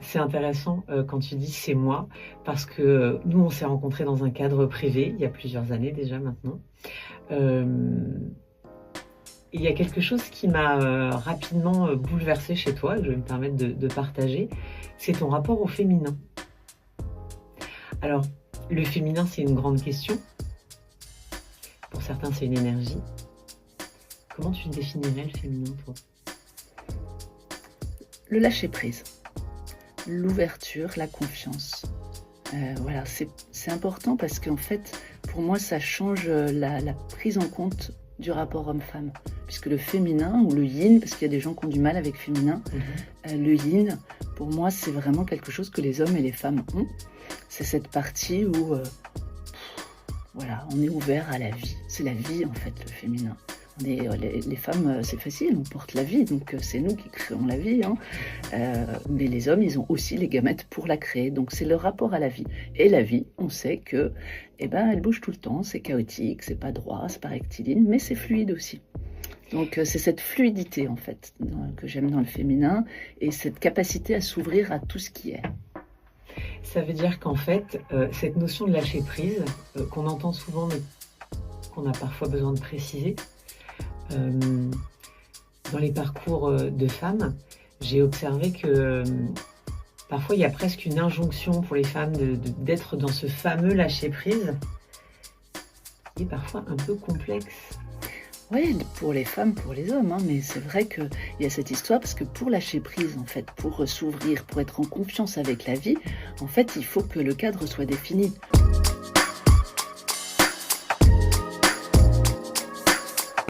c'est intéressant quand tu dis c'est moi, parce que nous, on s'est rencontrés dans un cadre privé, il y a plusieurs années déjà maintenant. Euh, Il y a quelque chose qui m'a rapidement bouleversée chez toi, que je vais me permettre de partager, c'est ton rapport au féminin. Alors, le féminin, c'est une grande question. Pour certains, c'est une énergie. Comment tu définirais le féminin, toi? Le lâcher-prise, l'ouverture, la confiance. Voilà, c'est important parce qu'en fait, pour moi, ça change la prise en compte du rapport homme-femme. Puisque le féminin, ou le yin, parce qu'il y a des gens qui ont du mal avec féminin, le yin, pour moi, c'est vraiment quelque chose que les hommes et les femmes ont. C'est cette partie où, voilà, on est ouvert à la vie. C'est la vie, en fait, le féminin. Les femmes, c'est facile, on porte la vie, donc c'est nous qui créons la vie. Hein. Mais les hommes, ils ont aussi les gamètes pour la créer, donc c'est le rapport à la vie. Et la vie, on sait que, elle bouge tout le temps, c'est chaotique, c'est pas droit, c'est pas rectiligne, mais c'est fluide aussi. Donc c'est cette fluidité en fait que j'aime dans le féminin et cette capacité à s'ouvrir à tout ce qui est. Ça veut dire qu'en fait, cette notion de lâcher prise, qu'on entend souvent mais qu'on a parfois besoin de préciser, dans les parcours de femmes, j'ai observé que parfois il y a presque une injonction pour les femmes d'être dans ce fameux lâcher prise, qui est parfois un peu complexe. Oui, pour les femmes, pour les hommes, hein, mais c'est vrai qu'il y a cette histoire parce que pour lâcher prise, en fait, pour s'ouvrir, pour être en confiance avec la vie, en fait, il faut que le cadre soit défini.